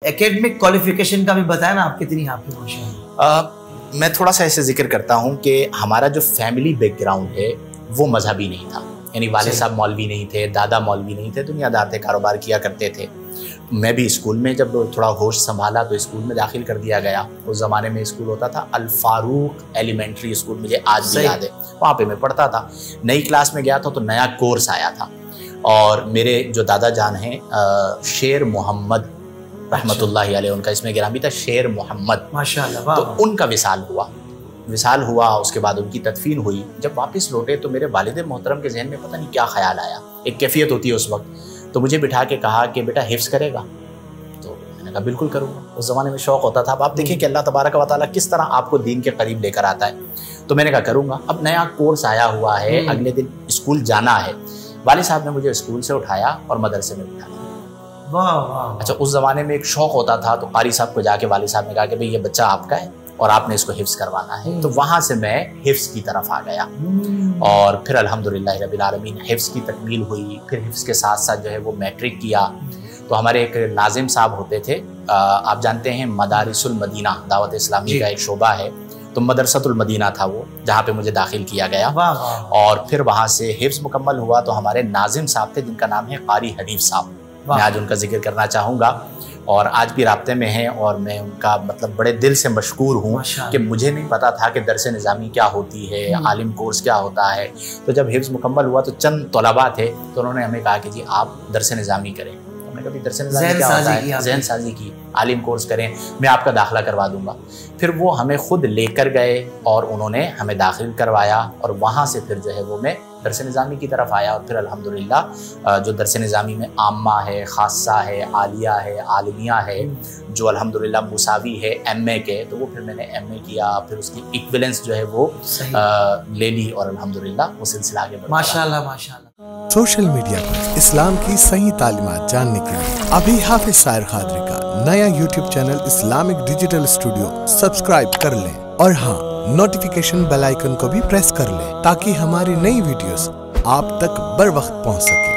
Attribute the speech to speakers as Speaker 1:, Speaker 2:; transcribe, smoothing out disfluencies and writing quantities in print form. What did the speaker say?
Speaker 1: Academic qualification का भी बताया ना आप, कितनी आपकी कोशिश।
Speaker 2: मैं थोड़ा सा ऐसे जिक्र करता हूँ कि हमारा जो फैमिली बैकग्राउंड है वो मजहबी नहीं था, यानी वाले साहब मौलवी नहीं थे, दादा मौलवी नहीं थे, दुनियादार थे, कारोबार किया करते थे। मैं भी स्कूल में जब थोड़ा होश संभाला तो स्कूल में दाखिल कर दिया गया। उस ज़माने में स्कूल होता था अल फारूक एलिमेंट्री स्कूल, मुझे आज भी याद है, वहाँ पे मैं पढ़ता था। नई क्लास में गया था तो नया कोर्स आया था, और मेरे जो दादा जान हैं शेर मोहम्मद रहमतुल्लाहि अलैह, उनका इसमें गिरामी था शेर मोहम्मद,
Speaker 1: माशाअल्लाह।
Speaker 2: तो उनका विसाल हुआ। उसके बाद उनकी तदफीन हुई। जब वापस लौटे तो मेरे वालिद मोहतरम के जहन में पता नहीं क्या ख्याल आया, एक कैफियत होती है उस वक्त, तो मुझे बिठा के कहा कि बेटा हिफ्ज़ करेगा? तो मैंने कहा बिल्कुल करूँगा। उस ज़माने में शौक़ होता था। अब आप देखिए कि अल्लाह तबारक व तआला किस तरह आपको दीन के करीब लेकर आता है। तो मैंने कहा करूँगा। अब नया कोर्स आया हुआ है, अगले दिन स्कूल जाना है। वालिद साहब ने मुझे स्कूल से उठाया और मदरसे में बिठा दिया।
Speaker 1: वाह।
Speaker 2: अच्छा, उस ज़माने में एक शौक़ होता था, तो क़ारी साहब को जाके वालिद साहब ने कहा कि भाई ये बच्चा आपका है और आपने इसको हिफ्ज़ करवाना है। तो वहाँ से मैं हिफ्ज़ की तरफ आ गया, और फिर अल्हम्दुलिल्लाह रब्बिल आलमीन हिफ्ज़ की तकमील हुई। फिर हिफ्ज़ के साथ साथ जो है वो मैट्रिक किया। तो हमारे एक नाजिम साहब होते थे, आप जानते हैं मदारिसुल मदीना दावत इस्लामी का एक शोबा है, तो मदरसतुल मदीना था वो, जहाँ पे मुझे दाखिल किया गया। और फिर वहाँ से हिफ्ज़ मुकम्मल हुआ। तो हमारे नाजिम साहब थे जिनका नाम है क़ारी हनीफ साहब, मैं आज उनका जिक्र करना चाहूँगा, और आज भी राब्ते में हैं, और मैं उनका मतलब बड़े दिल से मशकूर हूँ कि मुझे नहीं पता था कि दरस निज़ामी क्या होती है, आलिम कोर्स क्या होता है। तो जब हिफ्ज़ मुकम्मल हुआ तो चंद तलबा थे, तो उन्होंने हमें कहा कि जी आप दरस निज़ामी करें। हमने कहा दरस निज़ामी क्या होता है? ज़हन साजी की आलिम कोर्स करें, मैं आपका दाखिला करवा दूँगा। फिर वो हमें खुद लेकर गए और उन्होंने हमें दाखिल करवाया, और वहाँ से फिर जो है वो मैं दरस निज़ामी की तरफ आया। और फिर अल्हम्दुलिल्लाह जो दरस निज़ामी में आम्मा है, खासा है, आलिया है, आलमिया है, जो अल्हम्दुलिल्लाह मुसावी है MA के, तो वो फिर मैंने MA किया। फिर उसकी इक्विवेलेंस जो है वो ले ली, और अल्हम्दुलिल्लाह वो सिलसिला आगे बढ़ा।
Speaker 1: माशाअल्लाह माशाअल्लाह।
Speaker 3: सोशल मीडिया पर इस्लाम की सही तालीमात जानने के लिए अभी हाफिज सायर खादरी का नया YouTube channel Islamic digital studio subscribe कर लें, और हाँ, नोटिफिकेशन बेल आइकन को भी प्रेस कर लें ताकि हमारी नई वीडियोस आप तक बर वक्त पहुंच सके।